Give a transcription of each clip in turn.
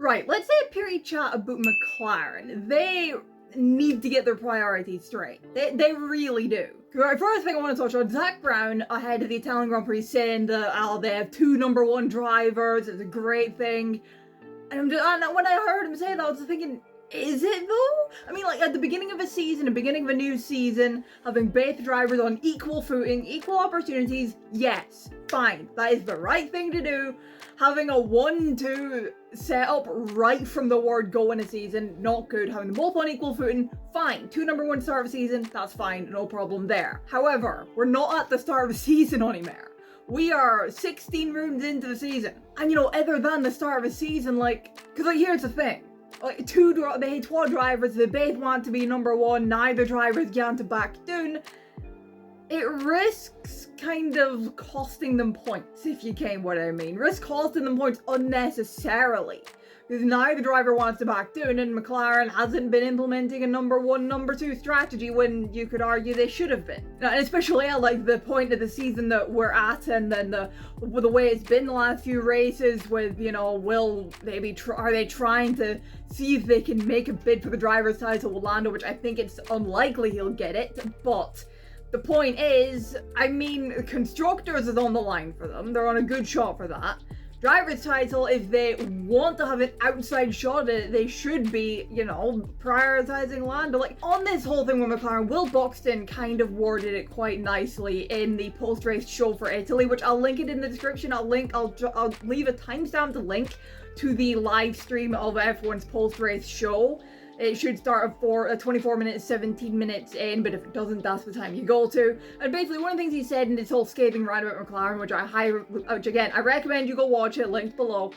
Right, let's say a period chat about McLaren. They need to get their priorities straight. They really do. First thing I want to touch on, Zach Brown ahead of the Italian Grand Prix saying that they have 2 number 1 drivers, it's a great thing. And when I heard him say that, I was thinking, is it though? I mean, like, at the beginning of a season, the beginning of a new season, having both drivers on equal footing, equal opportunities, yes, fine. That is the right thing to do. Having a 1-2 setup right from the word go in a season, not good. Having them both on equal footing, fine. 2 number 1 start of season, that's fine, no problem there. However, we're not at the start of the season anymore. We are 16 rounds into the season. And other than the start of a season, because here's the thing. Like, two drivers, they both want to be number 1, neither driver's going to back down. It risks kind of costing them points, if you can what I mean. Risk costing them points unnecessarily. Because neither driver wants to back down, and McLaren hasn't been implementing a number 1, number 2 strategy when you could argue they should have been. Now, especially at the point of the season that we're at, and then the way it's been the last few races with, are they trying to see if they can make a bid for the driver's title with Lando, which I think it's unlikely he'll get it, but the point is, constructors is on the line for them. They're on a good shot for that. Driver's title, if they want to have an outside shot at it, they should be, prioritizing Lando. On this whole thing with McLaren, Will Buxton kind of worded it quite nicely in the post-race show for Italy, which I'll link it in the description. I'll leave a timestamp to link to the live stream of F1's post-race show. It should start at 24 minutes, 17 minutes in, but if it doesn't, that's the time you go to. And basically, one of the things he said in this whole scathing rant about McLaren, which again, I recommend you go watch it, linked below.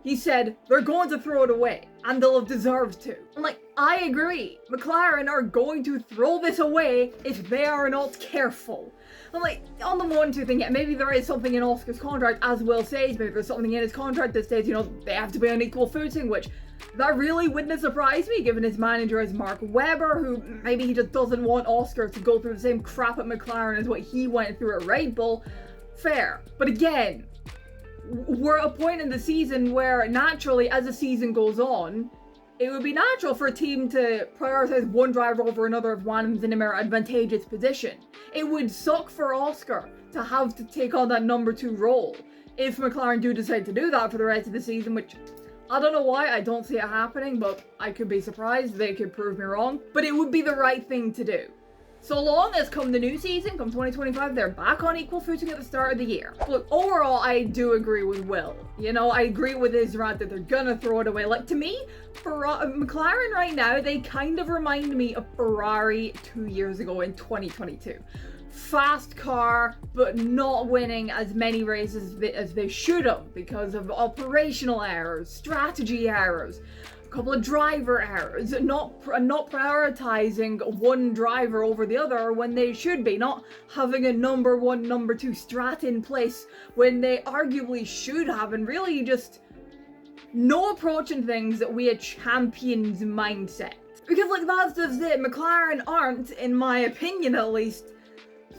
He said, they're going to throw it away, and they'll have deserved to. I'm like, I agree. McLaren are going to throw this away if they are not careful. I'm like, on the 1-2 thing, yeah, maybe there is something in Oscar's contract, as Will says, maybe there's something in his contract that says, they have to be on equal footing, which that really wouldn't surprise me, given his manager is Mark Webber, who maybe he just doesn't want Oscar to go through the same crap at McLaren as what he went through at Red Bull. Fair. But again, we're at a point in the season where naturally, as the season goes on, it would be natural for a team to prioritize one driver over another if one of them's in a more advantageous position. It would suck for Oscar to have to take on that number 2 role if McLaren do decide to do that for the rest of the season, which I don't know why, I don't see it happening, but I could be surprised. They could prove me wrong. But it would be the right thing to do. So long as come the new season, come 2025, they're back on equal footing at the start of the year. Look, overall, I do agree with Will. I agree with his rant that they're gonna throw it away. To me, McLaren right now, they kind of remind me of Ferrari 2 years ago in 2022. Fast car, but not winning as many races as they should have because of operational errors, strategy errors, a couple of driver errors, not prioritizing one driver over the other when they should be, not having a number 1, number 2 strat in place when they arguably should have, and really just no approaching things with a champion's mindset. Because that's just it, McLaren aren't, in my opinion at least,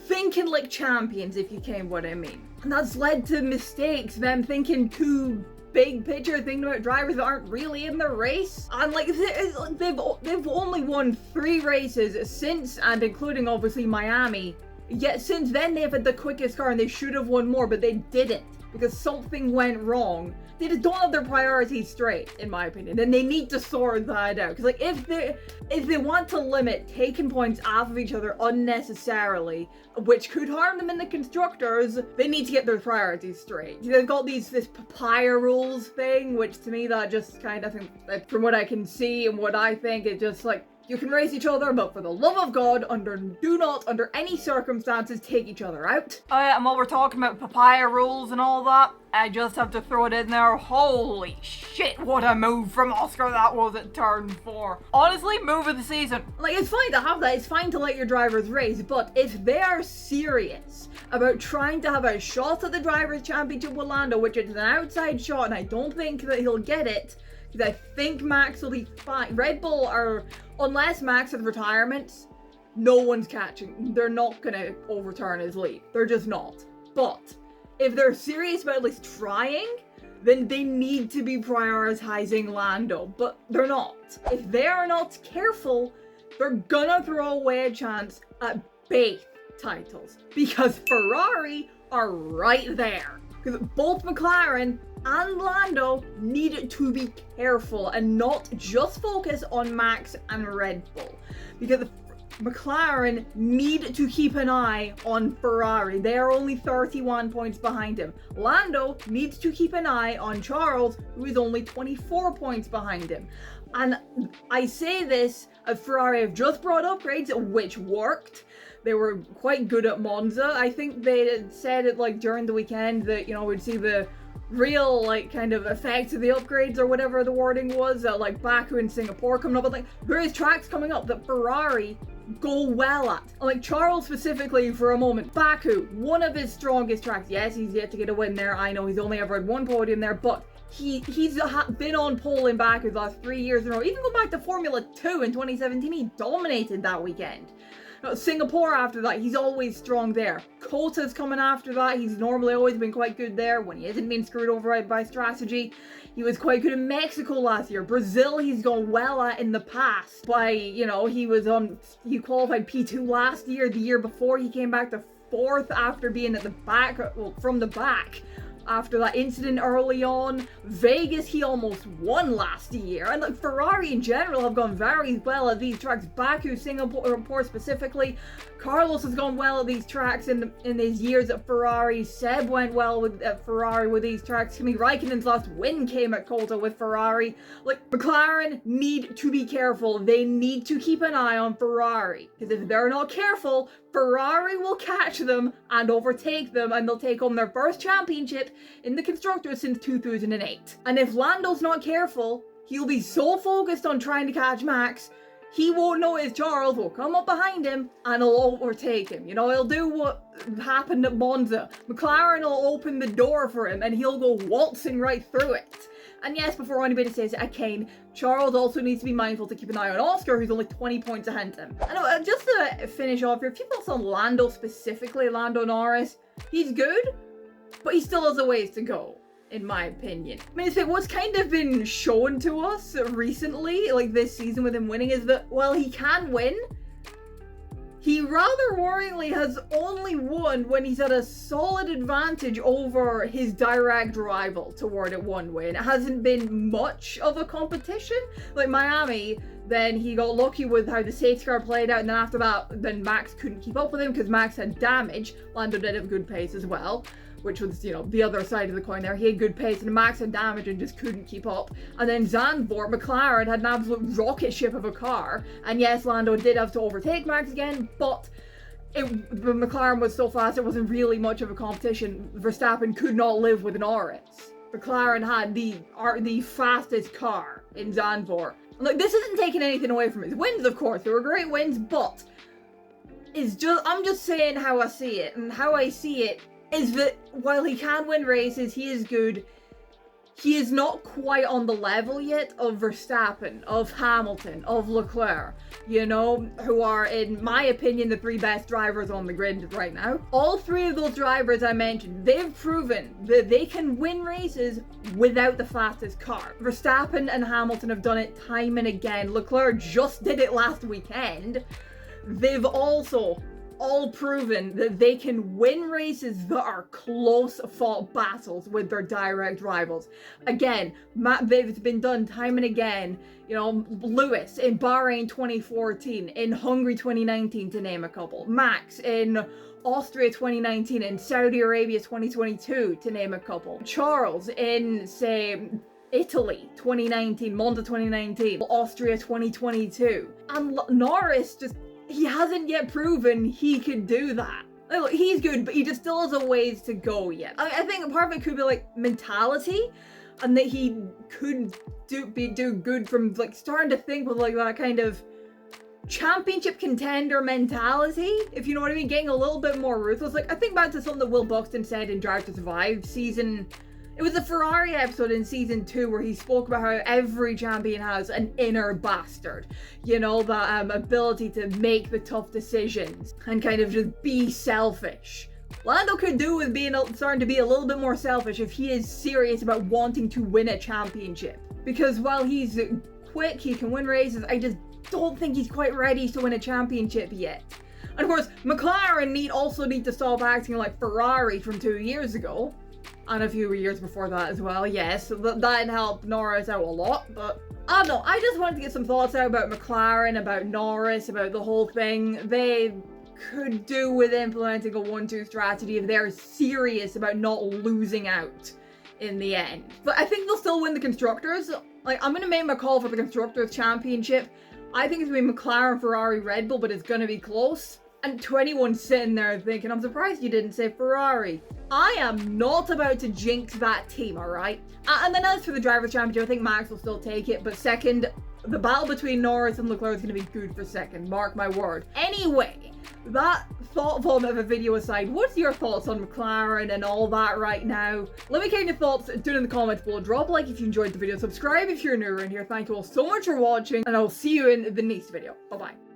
thinking like champions, if you can what I mean. And that's led to mistakes, them thinking too big picture, thinking about drivers that aren't really in the race. And they've only won 3 races since, and including obviously Miami. Yet since then they've had the quickest car and they should have won more, but they didn't because something went wrong. They just don't have their priorities straight, in my opinion, and they need to sort that out. Because if they want to limit taking points off of each other unnecessarily, which could harm them in the constructors, they need to get their priorities straight. They've got this papaya rules thing, which to me that just kind of, from what I can see and what I think, it just you can race each other, but for the love of God, do not, under any circumstances, take each other out. And while we're talking about papaya rules and all that, I just have to throw it in there. Holy shit, what a move from Oscar that was at turn 4. Honestly, move of the season. It's fine to have that, it's fine to let your drivers race, but if they are serious about trying to have a shot at the Drivers' Championship with Lando, which is an outside shot, and I don't think that he'll get it, because I think Max will be fine. Red Bull are, unless Max has retirements, no one's catching. They're not going to overturn his lead. They're just not. But if they're serious about at least trying, then they need to be prioritizing Lando, but they're not. If they are not careful, they're gonna throw away a chance at both titles, because Ferrari are right there. Because both McLaren and Lando need to be careful and not just focus on Max and Red Bull, because McLaren need to keep an eye on Ferrari. They are only 31 points behind him. Lando needs to keep an eye on Charles, who is only 24 points behind him. And I say this, Ferrari have just brought upgrades, which worked. They were quite good at Monza. I think they said it like during the weekend that, you know, we'd see the real like kind of effects of the upgrades or whatever the wording was, like Baku and Singapore coming up. But like there is tracks coming up that Ferrari go well at. Like Charles specifically for a moment. Baku, one of his strongest tracks. Yes, he's yet to get a win there. I know he's only ever had one podium there, but he's been on pole in Baku the last 3 years in a row. Even go back to Formula 2 in 2017, he dominated that weekend. Singapore after that, he's always strong there. Kota's coming after that, he's normally always been quite good there when he hasn't been screwed over by strategy. He was quite good in Mexico last year. Brazil, he's gone well at in the past. He qualified P2 last year. The year before, he came back to 4th after being at the back, well, from the back. After that incident early on. Vegas, he almost won last year. And like Ferrari in general have gone very well at these tracks. Baku, Singapore specifically. Carlos has gone well at these tracks in his years at Ferrari. Seb went well at Ferrari with these tracks. Kimi Raikkonen's last win came at Kota with Ferrari. Like, McLaren need to be careful. They need to keep an eye on Ferrari. Because if they're not careful, Ferrari will catch them and overtake them, and they'll take home their first championship in the Constructors since 2008. And if Lando's not careful, he'll be so focused on trying to catch Max, he won't notice Charles will come up behind him and he'll overtake him. You know, he'll do what happened at Monza. McLaren will open the door for him and he'll go waltzing right through it. And yes, before anybody says it again, Charles also needs to be mindful to keep an eye on Oscar, who's only 20 points ahead of him. And just to finish off here, a few thoughts on Lando specifically, Lando Norris. He's good, but he still has a ways to go, in my opinion. I mean, what's kind of been shown to us recently, like this season with him winning, is that, while he can win, he rather worryingly has only won when he's had a solid advantage over his direct rival toward it one win. It hasn't been much of a competition. Like Miami, then he got lucky with how the safety car played out, and then after that, then Max couldn't keep up with him because Max had damage. Lando did have good pace as well, which was, you know, the other side of the coin there. He had good pace and Max had damage and just couldn't keep up. And then Zandvoort, McLaren had an absolute rocket ship of a car. And yes, Lando did have to overtake Max again, but the McLaren was so fast it wasn't really much of a competition. Verstappen could not live with an RS. McLaren had the fastest car in Zandvoort. Like, this isn't taking anything away from his wins, of course. They were great wins, but I'm just saying how I see it. And how I see it is that while he can win races, he is good, he is not quite on the level yet of Verstappen, of Hamilton, of Leclerc, you know, who are, in my opinion, the 3 best drivers on the grid right now. All 3 of those drivers I mentioned, they've proven that they can win races without the fastest car. Verstappen and Hamilton have done it time and again. Leclerc just did it last weekend. They've also all proven that they can win races that are close fought battles with their direct rivals. Again, it's been done time and again. You know, Lewis in Bahrain 2014, in Hungary 2019, to name a couple. Max in Austria 2019, and Saudi Arabia 2022, to name a couple. Charles in, say, Italy 2019, Monza 2019, Austria 2022. And Norris he hasn't yet proven he could do that. Like, he's good, but he just still has a ways to go yet. I think part of it could be like mentality, and that he could do good from like starting to think with like that kind of championship contender mentality, if you know what I mean, getting a little bit more ruthless. Like, I think back to something that Will Buxton said in Drive to Survive season. It was the Ferrari episode in season 2 where he spoke about how every champion has an inner bastard. You know, that ability to make the tough decisions and kind of just be selfish Lando could do with starting to be a little bit more selfish if he is serious about wanting to win a championship. Because while he's quick, he can win races, I just don't think he's quite ready to win a championship yet. And of course, McLaren also need to stop acting like Ferrari from 2 years ago. And a few years before that as well, yes. That helped Norris out a lot, but I don't know. I just wanted to get some thoughts out about McLaren, about Norris, about the whole thing. They could do with implementing a 1-2 strategy if they're serious about not losing out in the end. But I think they'll still win the Constructors. Like, I'm gonna make my call for the Constructors Championship. I think it's gonna be McLaren, Ferrari, Red Bull, but it's gonna be close. And 21's sitting there thinking, I'm surprised you didn't say Ferrari. I am not about to jinx that team, alright? And then as for the Drivers' Championship, I think Max will still take it, but second, the battle between Norris and Leclerc is going to be good for second, mark my word. Anyway, that thought vomit of a video aside, what's your thoughts on McLaren and all that right now? Let me get your thoughts down in the comments below. Drop a like if you enjoyed the video, subscribe if you're new around here. Thank you all so much for watching, and I'll see you in the next video. Bye bye.